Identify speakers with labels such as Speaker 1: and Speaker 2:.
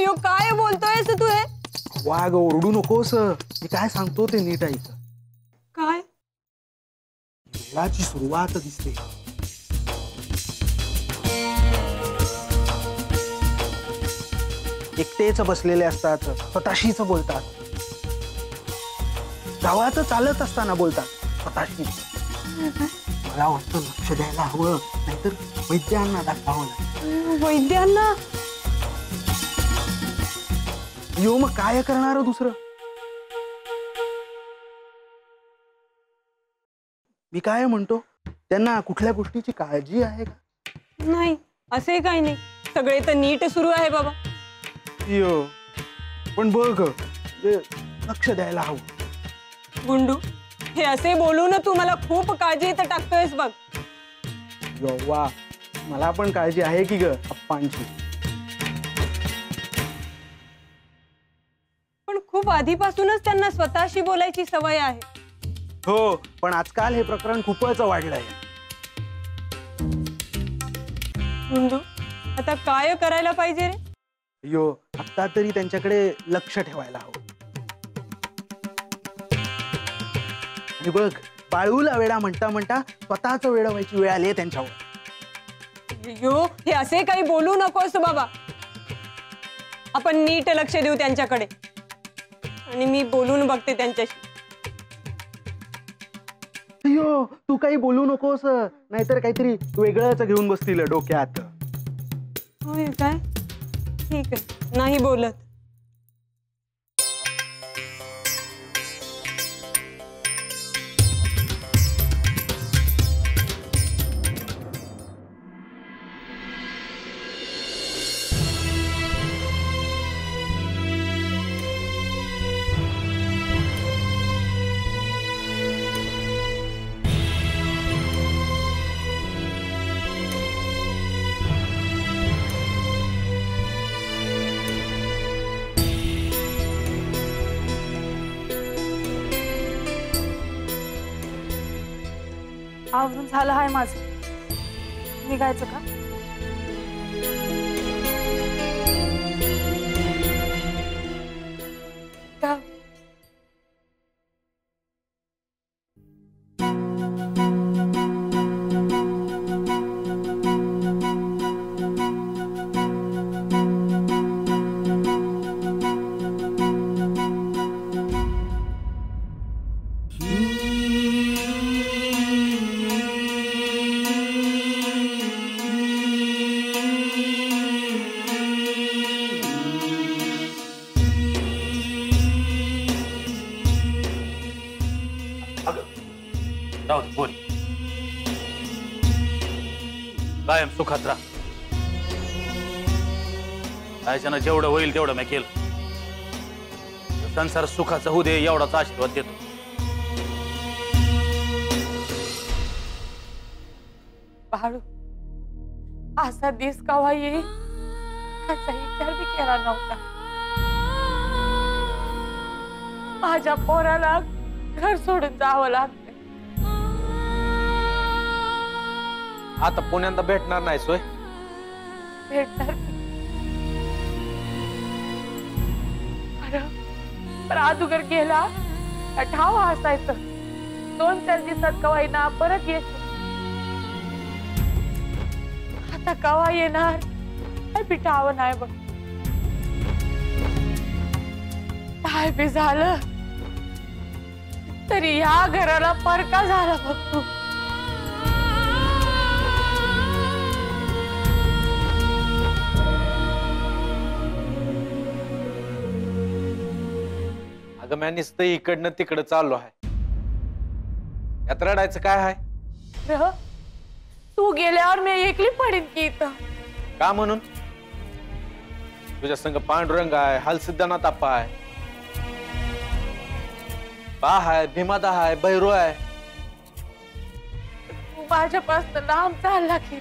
Speaker 1: अयो काय बोलतोयस तू हे?
Speaker 2: वाग ओरडू नकोस, मी काय सांगतो ते नीट ऐक.
Speaker 1: काय?
Speaker 2: खेळाची सुरुवात दिसते. एकटेच बसलेले असतात, स्वतःशीच बोलतात. गावात चालत असताना बोलतात स्वतःशी. मला वाटतं लक्ष द्यायला हवं, नाहीतर वैद्यांना दाखवावं लागेल.
Speaker 1: वैद्यांना?
Speaker 2: यो मग काय करणार दुसरं? मी काय म्हणतो, त्यांना कुठल्या गोष्टीची काळजी आहे का?
Speaker 1: नाही, असे काही नाही, सगळे तर नीट सुरू आहे बाबा.
Speaker 2: यो पण बघ, लक्ष द्यायला हवं.
Speaker 1: गुंडू, हे असे बोलून तू मला खूप काळजी इथं टाकतोयस बघ.
Speaker 2: यो वा, मला पण काळजी आहे की ग अप्पांची.
Speaker 1: पण खूप आधीपासूनच त्यांना स्वतःशी बोलायची सवय आहे.
Speaker 2: हो, पण आजकाल हे प्रकरण खूपच वाढलंय.
Speaker 1: गुंडू, आता काय करायला पाहिजे रे?
Speaker 2: यो, आता तरी त्यांच्याकडे लक्ष ठेवायला हवं. आणि बघ, बाळूला वेडा म्हणता म्हणता स्वतःच वेडा व्हायची वेळ आली त्यांच्यावर.
Speaker 1: यो, हे असे काही बोलू नकोस बाबा. आपण नीट लक्ष देऊ त्यांच्याकडे, आणि मी बोलून बघते त्यांच्याशी.
Speaker 2: यो, तू काही बोलू नकोस, नाहीतर काहीतरी वेगळंच घेऊन बसतील डोक्यात.
Speaker 1: होय काय? ठीक आहे, नाही बोलत.
Speaker 3: आवरून झालं आहे माझं, निघायचं का?
Speaker 4: बोल. कायम सुखात राहा. आयच्यानं जेवढं होईल तेवढं मी केलं. संसार सुखाचा होऊ दे एवढाच आशीर्वाद देतो.
Speaker 3: बाळू, असा दिस कवा येईल त्याचा विचार मी केला नव्हता. माझ्या पोराला घर सोडून जावं लागतं.
Speaker 5: आता पुण्यांदा भेटणार नाही सोय.
Speaker 3: भेटणार पण अगोदर गेला ठाव असायचं. 2-4 दिवसात कवा येणार, परत येत. आता कवा येणार पिठावं नाही बघ. काय बी झालं तरी या घराला परका झाला बघ तू.
Speaker 5: अगं मी नुसतं इकडनं तिकडं चाललो आहे. यात रडायचं काय आहे?
Speaker 3: तू गेल्यावर मी एकली पडीन की इथं.
Speaker 5: का म्हणून? तुझ्या संग पांडुरंग आहे, हलसिद्धनाथ आप्पा आहे, बा आहे, भीमादा आहे, भैरू आहे.
Speaker 3: तू माझ्यापासून लांब चालला की